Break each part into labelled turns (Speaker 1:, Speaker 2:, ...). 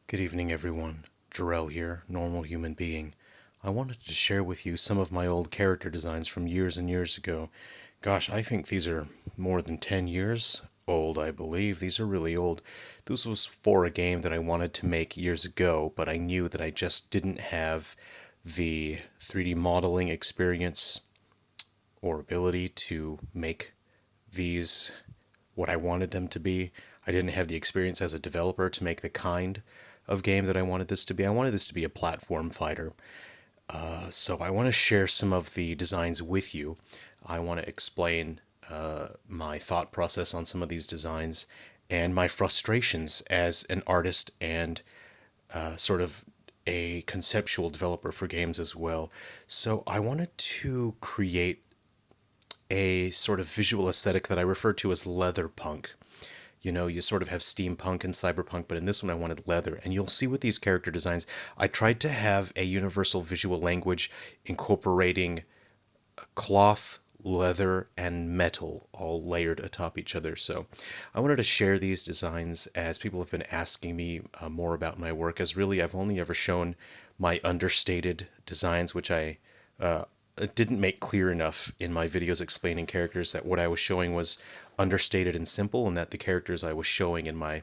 Speaker 1: Good evening, everyone. Jerrel here, normal human being. I wanted to share with you some of my old character designs from years and years ago. Gosh, I think these are more than 10 years old, I believe. These are really old. This was for a game that I wanted to make years ago, but I knew that I just didn't have the 3D modeling experience or ability to make these what I wanted them to be. I didn't have the experience as a developer to make the kind of game that I wanted this to be. I wanted this to be a platform fighter. So I want to share some of the designs with you. I want to explain my thought process on some of these designs and my frustrations as an artist and sort of a conceptual developer for games as well. So I wanted to create a sort of visual aesthetic that I refer to as leatherpunk. You know, you sort of have steampunk and cyberpunk, but in this one I wanted leather. And you'll see with these character designs, I tried to have a universal visual language incorporating cloth, leather, and metal all layered atop each other. So I wanted to share these designs as people have been asking me more about my work, as really I've only ever shown my understated designs, which I didn't make clear enough in my videos explaining characters, that what I was showing was understated and simple, and that the characters I was showing in my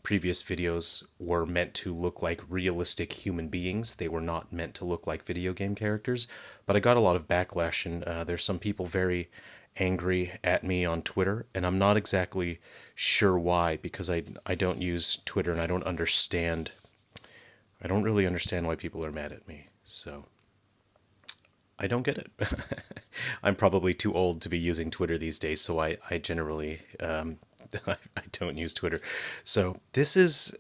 Speaker 1: previous videos were meant to look like realistic human beings. They were not meant to look like video game characters. But I got a lot of backlash, and there's some people very angry at me on Twitter, and I'm not exactly sure why, because I don't use Twitter and I don't really understand why people are mad at me. So I don't get it. I'm probably too old to be using Twitter these days, so I generally I don't use Twitter. So this is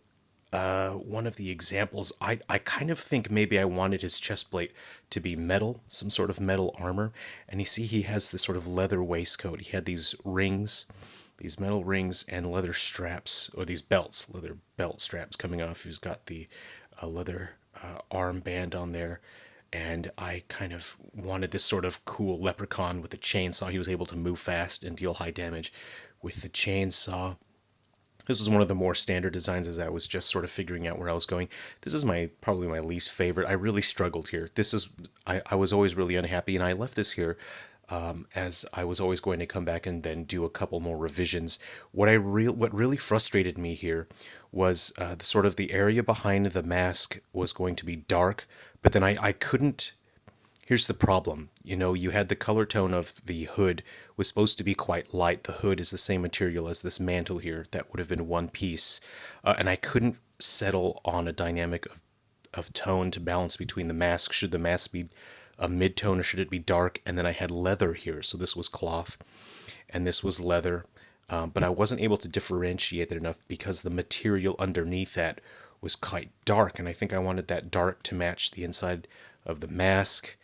Speaker 1: one of the examples. I kind of think maybe I wanted his chest plate to be metal, some sort of metal armor. And you see he has this sort of leather waistcoat. He had these rings, these metal rings and leather straps, or these belts, leather belt straps coming off. He's got the leather armband on there. And I kind of wanted this sort of cool leprechaun with a chainsaw. He was able to move fast and deal high damage with the chainsaw. This was one of the more standard designs as I was just sort of figuring out where I was going. This is probably my least favorite. I really struggled here. I was always really unhappy, and I left this here as I was always going to come back and then do a couple more revisions. What really frustrated me here was the sort of the area behind the mask was going to be dark, but then I couldn't. Here's the problem. You know, you had the color tone of the hood was supposed to be quite light. The hood is the same material as this mantle here. That would have been one piece. And I couldn't settle on a dynamic of tone to balance between the mask. Should the mask be a mid-tone or should it be dark? And then I had leather here. So this was cloth and this was leather. But I wasn't able to differentiate it enough because the material underneath that was quite dark. And I think I wanted that dark to match the inside of the mask.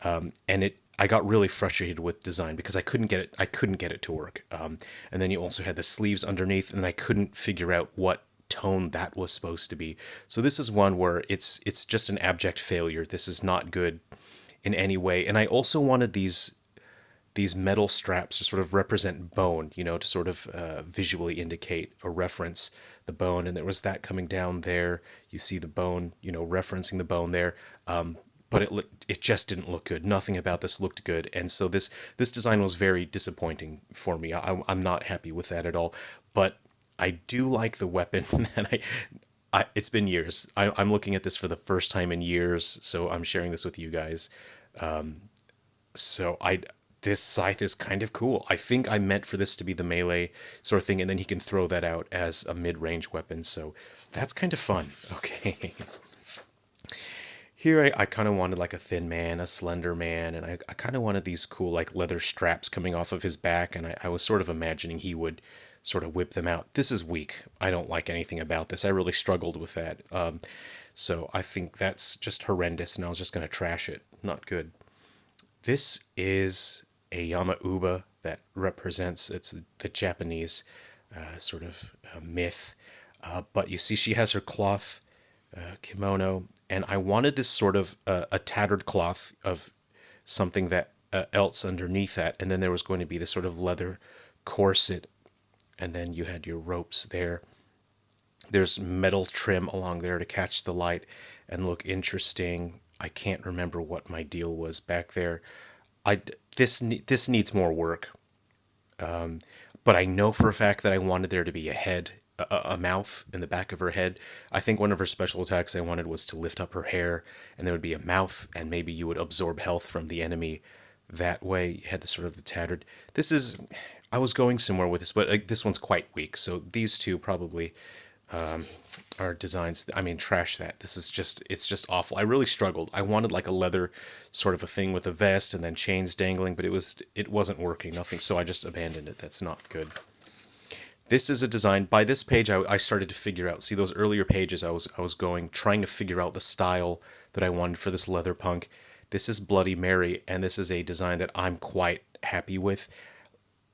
Speaker 1: I got really frustrated with design because I couldn't get it to work. And then you also had the sleeves underneath, and I couldn't figure out what tone that was supposed to be. So this is one where it's just an abject failure. This is not good in any way. And I also wanted these metal straps to sort of represent bone, you know, to sort of visually indicate or reference the bone. And there was that coming down there. You see the bone, you know, referencing the bone there. But it just didn't look good. Nothing about this looked good, and so this design was very disappointing for me. I'm not happy with that at all. But I do like the weapon, and it's been years. I'm looking at this for the first time in years, so I'm sharing this with you guys. So this scythe is kind of cool. I think I meant for this to be the melee sort of thing, and then he can throw that out as a mid-range weapon. So that's kind of fun. Okay. Here I kind of wanted like a thin man, a slender man, and I kind of wanted these cool like leather straps coming off of his back, and I was sort of imagining he would sort of whip them out. This is weak. I don't like anything about this. I really struggled with that. So I think that's just horrendous, and I was just going to trash it. Not good. This is a Yama Uba that represents, it's the Japanese sort of myth. But you see she has her cloth kimono, and I wanted this sort of a tattered cloth of something that else underneath that, and then there was going to be this sort of leather corset, and then you had your ropes there. There's metal trim along there to catch the light and look interesting. I can't remember what my deal was back there. I this needs more work, but I know for a fact that I wanted there to be a head, a mouth in the back of her head. I think one of her special attacks I wanted was to lift up her hair, and there would be a mouth, and maybe you would absorb health from the enemy. That way, you had the sort of the tattered. This is, I was going somewhere with this, but this one's quite weak. So these two probably are designs. I mean, trash that. This is just, it's just awful. I really struggled. I wanted like a leather sort of a thing with a vest and then chains dangling, but it wasn't working. Nothing. So I just abandoned it. That's not good. This is a design. By this page, I started to figure out. See those earlier pages, I was trying to figure out the style that I wanted for this Leatherpunk. This is Bloody Mary, and this is a design that I'm quite happy with.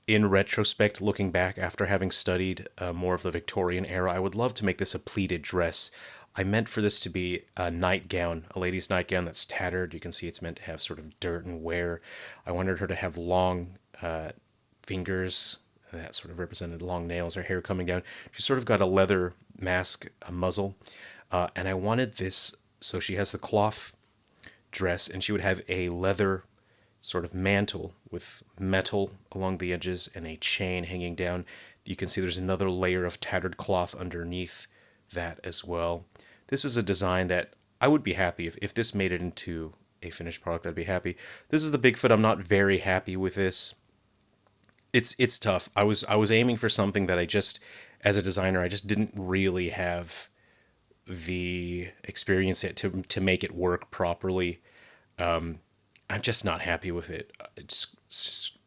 Speaker 1: In retrospect, looking back after having studied more of the Victorian era, I would love to make this a pleated dress. I meant for this to be a nightgown, a lady's nightgown that's tattered. You can see it's meant to have sort of dirt and wear. I wanted her to have long fingers, that sort of represented long nails, her hair coming down. She's sort of got a leather mask, a muzzle, and I wanted this, so she has the cloth dress, and she would have a leather sort of mantle with metal along the edges and a chain hanging down. You can see there's another layer of tattered cloth underneath that as well. This is a design that I would be happy if this made it into a finished product. I'd be happy. This is the Bigfoot. I'm not very happy with this. It's tough. I was aiming for something that I just, as a designer, I just didn't really have the experience to make it work properly. I'm just not happy with it. It's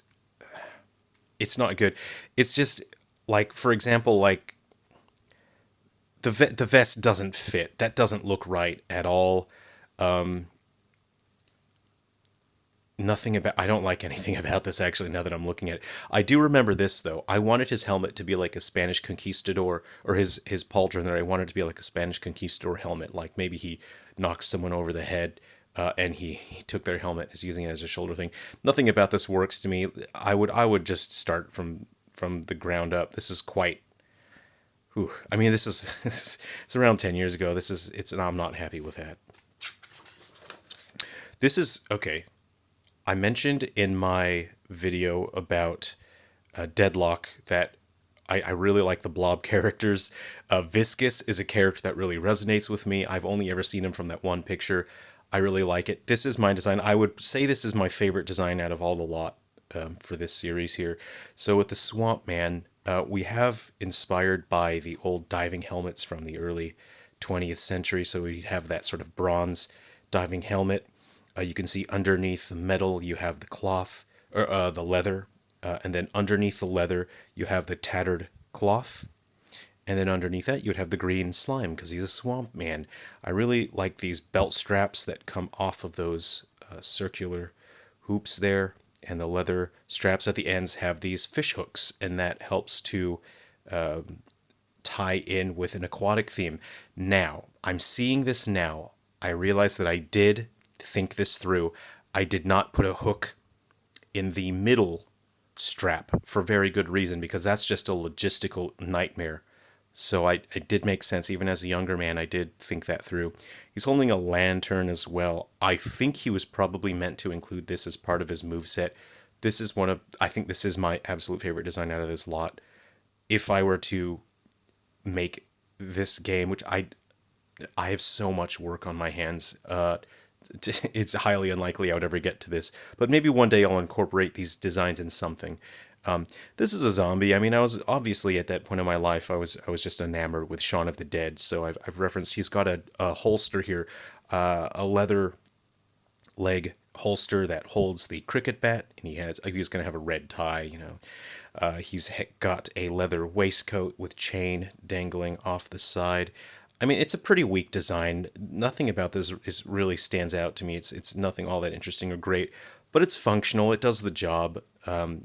Speaker 1: not good. It's just like, for example, like the vest doesn't fit. That doesn't look right at all. Nothing about, I don't like anything about this actually now that I'm looking at it. I do remember this though. I wanted his helmet to be like a Spanish conquistador, or his pauldron there. I wanted it to be like a Spanish conquistador helmet. Like maybe he knocked someone over the head. And he took their helmet, is using it as a shoulder thing. Nothing about this works to me. I would just start from the ground up. This is quite. Whew, I mean, this is it's around 10 years ago. And I'm not happy with that. This is okay. I mentioned in my video about Deadlock that I really like the blob characters. Viscous is a character that really resonates with me. I've only ever seen him from that one picture. I really like it. This is my design. I would say this is my favorite design out of all the lot for this series here. So with the Swamp Man, we have inspired by the old diving helmets from the early 20th century. So we have that sort of bronze diving helmet. You can see underneath the metal, you have the cloth, or the leather. And then underneath the leather, you have the tattered cloth. And then underneath that, you'd have the green slime, because he's a swamp man. I really like these belt straps that come off of those circular hoops there. And the leather straps at the ends have these fish hooks, and that helps to tie in with an aquatic theme. Now, I'm seeing this now. I realize that I did think this through. I did not put a hook in the middle strap for very good reason, because that's just a logistical nightmare. So it did make sense. Even as a younger man, I did think that through. He's holding a lantern as well. I think he was probably meant to include this as part of his moveset. I think this is my absolute favorite design out of this lot. If I were to make this game, which I have so much work on my hands, it's highly unlikely I would ever get to this. But maybe one day I'll incorporate these designs in something. This is a zombie. I mean, I was obviously at that point in my life, I was just enamored with Shaun of the Dead. So I've referenced, he's got a holster here, a leather leg holster that holds the cricket bat, and he's going to have a red tie, he's got a leather waistcoat with chain dangling off the side. I mean, it's a pretty weak design. Nothing about this really stands out to me. It's nothing all that interesting or great, but it's functional. It does the job. I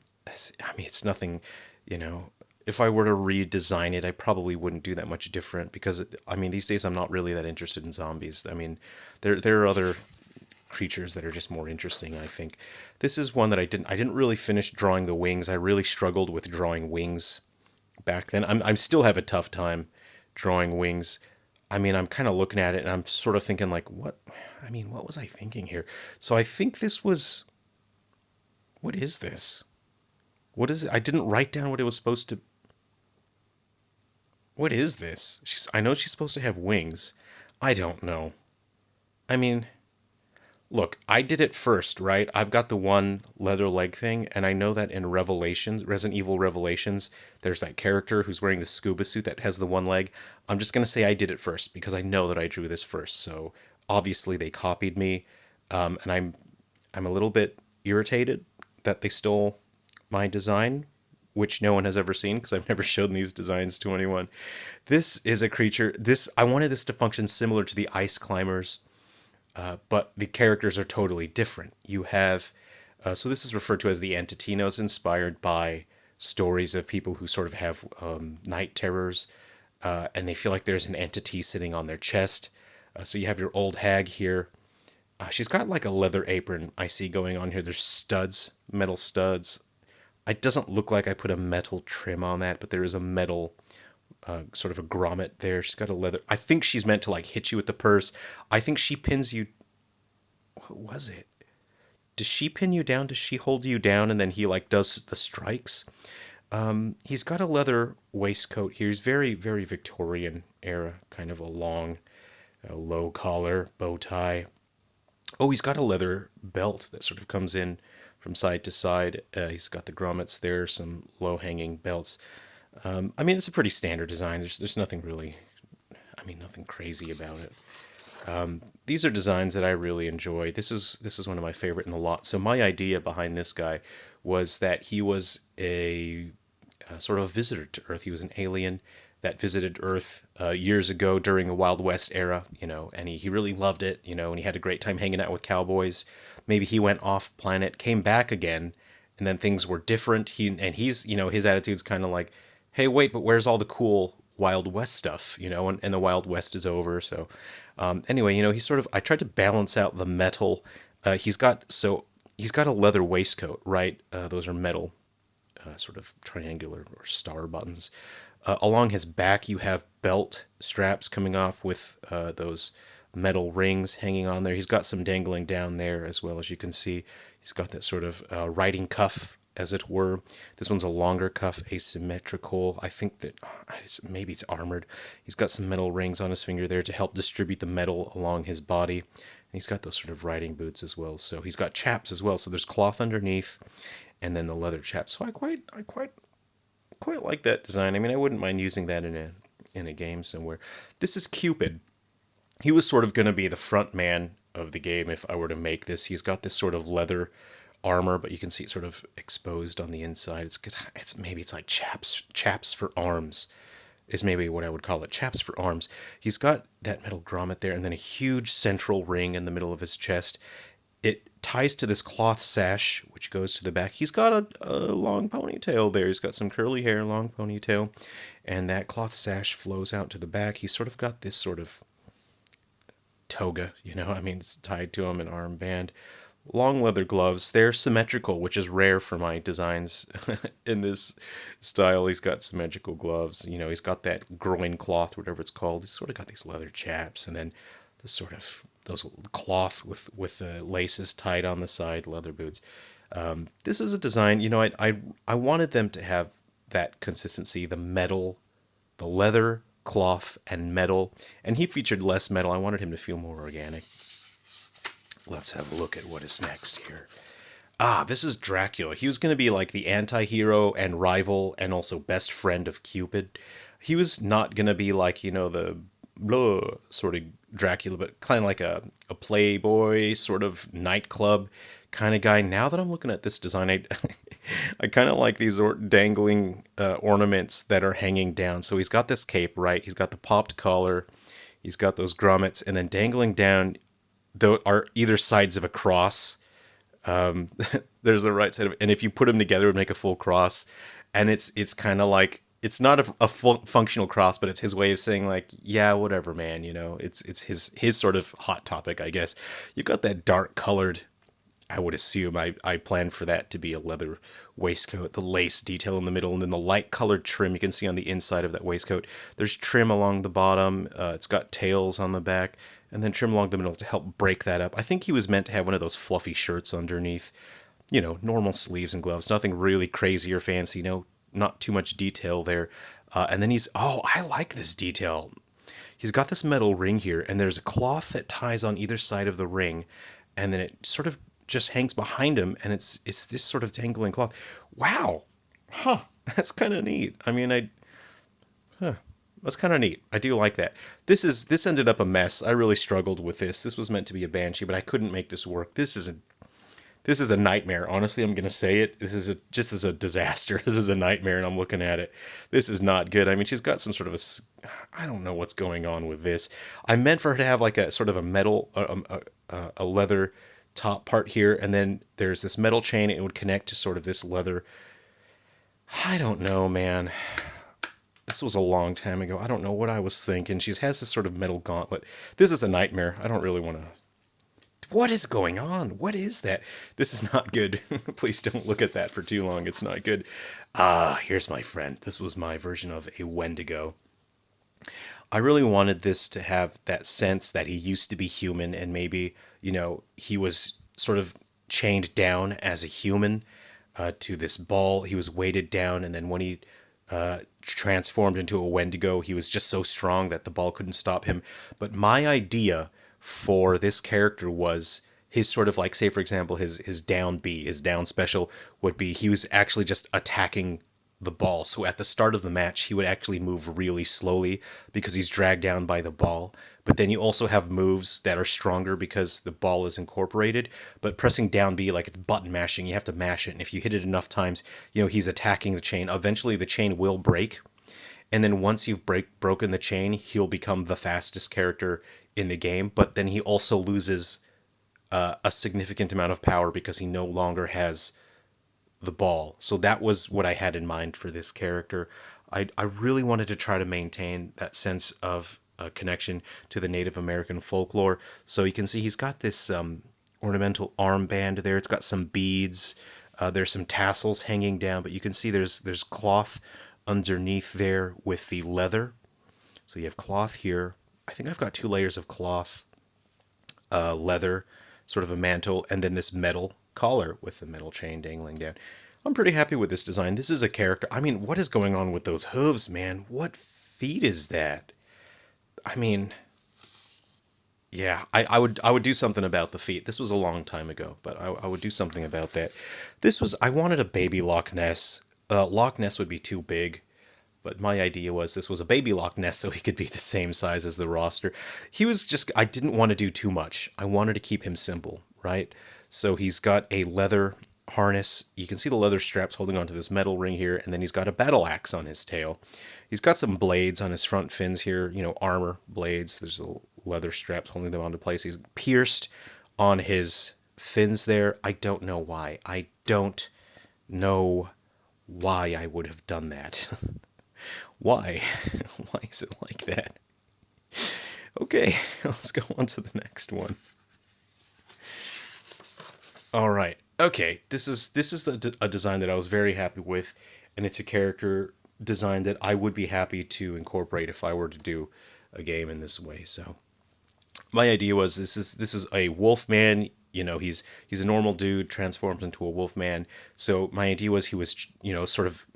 Speaker 1: mean, it's nothing, if I were to redesign it, I probably wouldn't do that much different, because, these days I'm not really that interested in zombies. I mean, there are other creatures that are just more interesting, I think. This is one that I didn't really finish drawing the wings. I really struggled with drawing wings back then. I still have a tough time drawing wings. I mean, I'm kind of looking at it and I'm sort of thinking like, what was I thinking here? So I think this was, what is this? What is it? I didn't write down what it was supposed to, what is this? I know she's supposed to have wings. I don't know. I mean, look, I did it first, right? I've got the one leather leg thing, and I know that in Revelations, Resident Evil Revelations, there's that character who's wearing the scuba suit that has the one leg. I'm just going to say I did it first, because I know that I drew this first, so obviously they copied me, and I'm a little bit irritated that they stole my design, which no one has ever seen, because I've never shown these designs to anyone. This is a creature, I wanted this to function similar to the Ice Climbers, but the characters are totally different. You have, so this is referred to as the Antitinos, inspired by stories of people who sort of have night terrors, and they feel like there's an entity sitting on their chest. So you have your old hag here. She's got like a leather apron I see going on here. There's studs, metal studs. It doesn't look like I put a metal trim on that, but there is a metal sort of a grommet there. She's got a leather. I think she's meant to like hit you with the purse. I think she pins you. What was it? Does she pin you down? Does she hold you down and then he like does the strikes? He's got a leather waistcoat here. He's very, very Victorian era, kind of a long, low collar, bow tie. Oh, he's got a leather belt that sort of comes in from side to side. He's got the grommets there, some low-hanging belts. I mean, it's a pretty standard design. There's nothing really, nothing crazy about it. These are designs that I really enjoy. This is one of my favorite in the lot. So my idea behind this guy was that he was a sort of visitor to Earth. He was an alien that visited Earth years ago during the Wild West era, and he really loved it, and he had a great time hanging out with cowboys. Maybe he went off planet, came back again, and then things were different. He's his attitude's kind of like, hey, wait, but where's all the cool Wild West stuff, and the Wild West is over. So anyway, he sort of, I tried to balance out the metal. He's got a leather waistcoat, right? Those are metal, sort of triangular or star buttons. Along his back, you have belt straps coming off with those metal rings hanging on there. He's got some dangling down there as well, as you can see. He's got that sort of riding cuff, as it were. This one's a longer cuff, asymmetrical. I think that maybe it's armored. He's got some metal rings on his finger there to help distribute the metal along his body. And he's got those sort of riding boots as well. So he's got chaps as well. So there's cloth underneath, and then the leather chaps. So I quite like that design. I wouldn't mind using that in a game somewhere. This is Cupid. He was sort of going to be the front man of the game if I were to make this. He's got this sort of leather armor, but you can see it sort of exposed on the inside. It's like chaps for arms is maybe what I would call it. Chaps for arms. He's got that metal grommet there, and then a huge central ring in the middle of his chest. It ties to this cloth sash, which goes to the back. He's got a long ponytail there. He's got some curly hair, long ponytail, and that cloth sash flows out to the back. He's sort of got this sort of toga, it's tied to him, an armband. Long leather gloves. They're symmetrical, which is rare for my designs in this style. He's got symmetrical gloves. He's got that groin cloth, whatever it's called. He's sort of got these leather chaps, and then the sort of those cloth with the laces tied on the side, leather boots. This is a design, I wanted them to have that consistency, the metal, the leather, cloth, and metal. And he featured less metal. I wanted him to feel more organic. Let's have a look at what is next here. This is Dracula. He was going to be like the anti-hero and rival and also best friend of Cupid. He was not going to be like, the blah sort of Dracula, but kind of like a playboy sort of nightclub kind of guy. Now that I'm looking at this design, I kind of like these dangling ornaments that are hanging down. So he's got this cape, right? He's got the popped collar. He's got those grommets, and then dangling down are either sides of a cross. There's the right side of it, and if you put them together, it would make a full cross. And it's kind of like, it's not a functional cross, but it's his way of saying like, yeah, whatever, man. It's his sort of hot topic, I guess. You got that dark colored I would assume I planned for that to be a leather waistcoat, the lace detail in the middle, and then the light colored trim you can see on the inside of that waistcoat. There's trim along the bottom, it's got tails on the back, and then trim along the middle to help break that up. I think he was meant to have one of those fluffy shirts underneath, normal sleeves and gloves, nothing really crazy or fancy, not too much detail there. And then I like this detail. He's got this metal ring here, and there's a cloth that ties on either side of the ring, and then it sort of just hangs behind him, and it's this sort of dangling cloth. Wow, that's kind of neat. I mean, that's kind of neat. I do like that. This ended up a mess. I really struggled with this. This was meant to be a banshee, but I couldn't make this work. This is a nightmare. Honestly, I'm gonna say it. This is just as a disaster. This is a nightmare, and I'm looking at it. This is not good. I mean, she's got some sort of I don't know what's going on with this. I meant for her to have like a sort of a metal, a leather top part here, and then there's this metal chain. It would connect to sort of this leather. I don't know, man. This was a long time ago. I don't know what I was thinking. She has this sort of metal gauntlet. This is a nightmare. I don't really want to. What is going on? What is that? This is not good. Please don't look at that for too long. It's not good. Here's my friend. This was my version of a Wendigo. I really wanted this to have that sense that he used to be human, and maybe, he was sort of chained down as a human to this ball. He was weighted down, and then when he transformed into a Wendigo, he was just so strong that the ball couldn't stop him. But my idea for this character was his sort of like, say for example, his down B, his down special would be he was actually just attacking the ball. So at the start of the match, he would actually move really slowly because he's dragged down by the ball. But then you also have moves that are stronger because the ball is incorporated. But pressing down B, like it's button mashing, you have to mash it. And if you hit it enough times, he's attacking the chain. Eventually the chain will break. And then once you've broken the chain, he'll become the fastest character in the game. But then he also loses a significant amount of power because he no longer has the ball. So that was what I had in mind for this character. I really wanted to try to maintain that sense of connection to the Native American folklore. So you can see he's got this ornamental armband there. It's got some beads. There's some tassels hanging down, but you can see there's cloth underneath there with the leather. So you have cloth here. I think I've got 2 layers of cloth, leather, sort of a mantle, and then this metal collar with the metal chain dangling down. I'm pretty happy with this design. This is a character. I mean, what is going on with those hooves, man? What feet is that? I mean, yeah, I would do something about the feet. This was a long time ago, but I would do something about that. I wanted a baby Loch Ness. Loch Ness would be too big, but my idea was this was a baby Loch Ness so he could be the same size as the roster. I didn't want to do too much. I wanted to keep him simple, right? So he's got a leather harness. You can see the leather straps holding onto this metal ring here, and then he's got a battle axe on his tail. He's got some blades on his front fins here, armor blades. There's the leather straps holding them onto place. He's pierced on his fins there. I don't know why. I don't know why I would have done that. Why? Why is it like that? Okay, let's go on to the next one. All right. Okay, this is a design that I was very happy with, and it's a character design that I would be happy to incorporate if I were to do a game in this way. So, my idea was this is a wolf man. He's a normal dude transformed into a wolf man. So my idea was he was sort of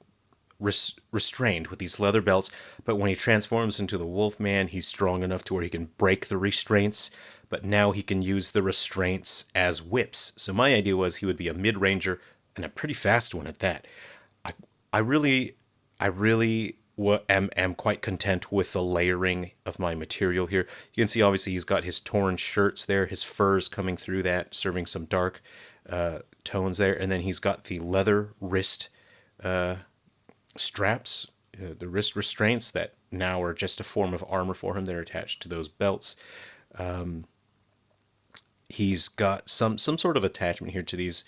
Speaker 1: restrained with these leather belts, but when he transforms into the wolf man, he's strong enough to where he can break the restraints. But now he can use the restraints as whips. So my idea was he would be a mid-ranger, and a pretty fast one at that. I really am quite content with the layering of my material here. You can see obviously he's got his torn shirts there, his furs coming through that, serving some dark tones there, and then he's got the leather wrist straps, the wrist restraints that now are just a form of armor for him. They're attached to those belts. He's got some sort of attachment here to these.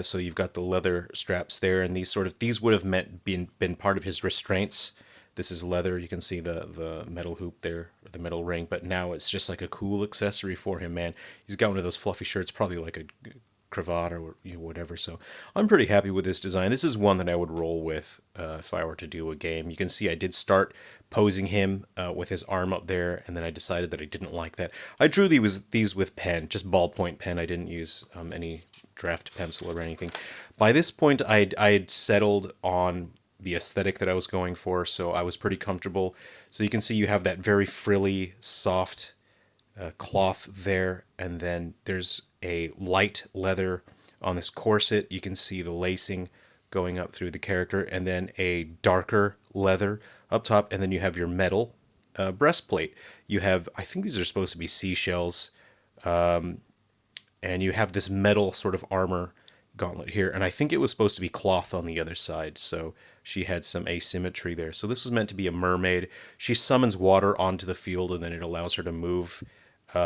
Speaker 1: So you've got the leather straps there, and these would have been part of his restraints. This is leather. You can see the metal hoop there, or the metal ring, but now it's just like a cool accessory for him, man. He's got one of those fluffy shirts, probably like a cravat or whatever. So I'm pretty happy with this design. This is one that I would roll with if I were to do a game. You can see I did start posing him with his arm up there, and then I decided that I didn't like that. I drew these with pen, just ballpoint pen. I didn't use any draft pencil or anything. By this point, I'd settled on the aesthetic that I was going for, so I was pretty comfortable. So you can see you have that very frilly, soft cloth there, and then there's a light leather on this corset. You can see the lacing going up through the character, and then a darker leather up top, and then you have your metal breastplate. You have, I think these are supposed to be seashells, and you have this metal sort of armor gauntlet here, and I think it was supposed to be cloth on the other side, so she had some asymmetry there. So this was meant to be a mermaid. She summons water onto the field, and then it allows her to move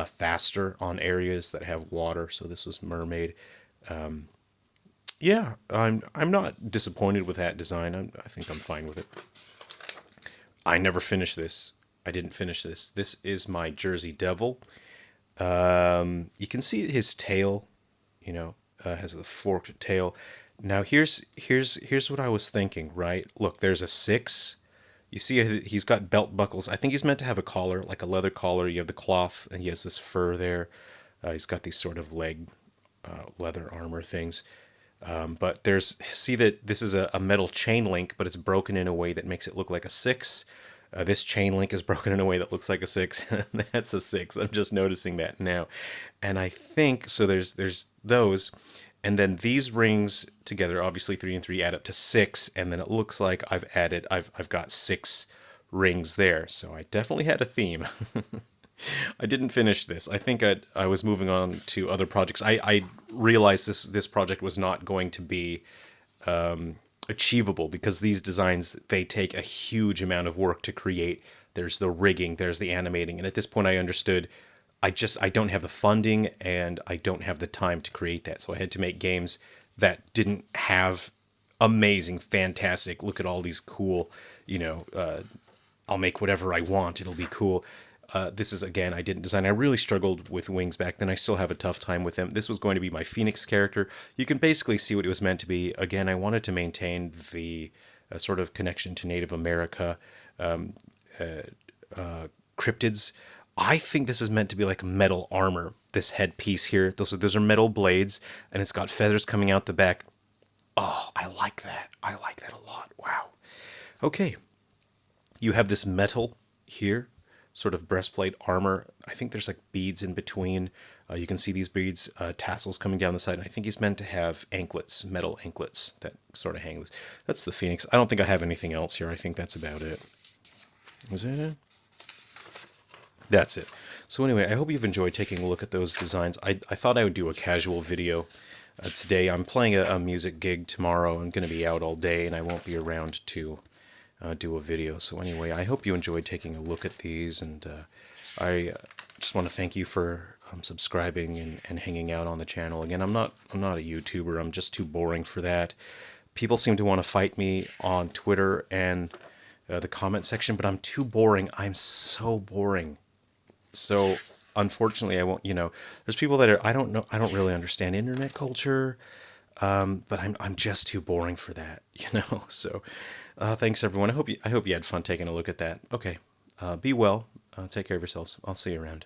Speaker 1: faster on areas that have water. So this was Mermaid. Yeah, I'm not disappointed with that design. I think I'm fine with it. I never finished this. I didn't finish this. This is my Jersey Devil. You can see his tail, has a forked tail. Now here's what I was thinking, right? Look, there's a 6. You see he's got belt buckles. I think he's meant to have a collar, like a leather collar. You have the cloth, and he has this fur there. He's got these sort of leg leather armor things. But see that this is a metal chain link, but it's broken in a way that makes it look like a 6. This chain link is broken in a way that looks like a 6. That's a 6. I'm just noticing that now. And I think, so there's those. And then these rings together, obviously 3 and 3 add up to 6, and then it looks like I've got 6 rings there. So I definitely had a theme. I didn't finish this. I think I was moving on to other projects. I realized this project was not going to be achievable because these designs, they take a huge amount of work to create. There's the rigging, there's the animating, and at this point I understood I don't have the funding and I don't have the time to create that. So I had to make games that didn't have amazing, fantastic, look at all these cool, I'll make whatever I want, it'll be cool. This is, again, I didn't design. I really struggled with wings back then. I still have a tough time with them. This was going to be my Phoenix character. You can basically see what it was meant to be. Again, I wanted to maintain the sort of connection to Native America, cryptids. I think this is meant to be like metal armor, this headpiece here. Those are metal blades, and it's got feathers coming out the back. Oh, I like that. I like that a lot. Wow. Okay. You have this metal here, sort of breastplate armor. I think there's like beads in between. You can see these beads, tassels coming down the side. And I think he's meant to have anklets, metal anklets that sort of hang loose. That's the Phoenix. I don't think I have anything else here. I think that's about it. Is that it? That's it. So anyway, I hope you've enjoyed taking a look at those designs. I thought I would do a casual video today. I'm playing a music gig tomorrow. I'm going to be out all day, and I won't be around to do a video. So anyway, I hope you enjoyed taking a look at these, and I just want to thank you for subscribing and hanging out on the channel. Again, I'm not a YouTuber. I'm just too boring for that. People seem to want to fight me on Twitter and the comment section, but I'm too boring. I'm so boring. So unfortunately, I won't. There's people that are. I don't know. I don't really understand internet culture, but I'm just too boring for that. So thanks everyone. I hope you had fun taking a look at that. Okay, be well. Take care of yourselves. I'll see you around.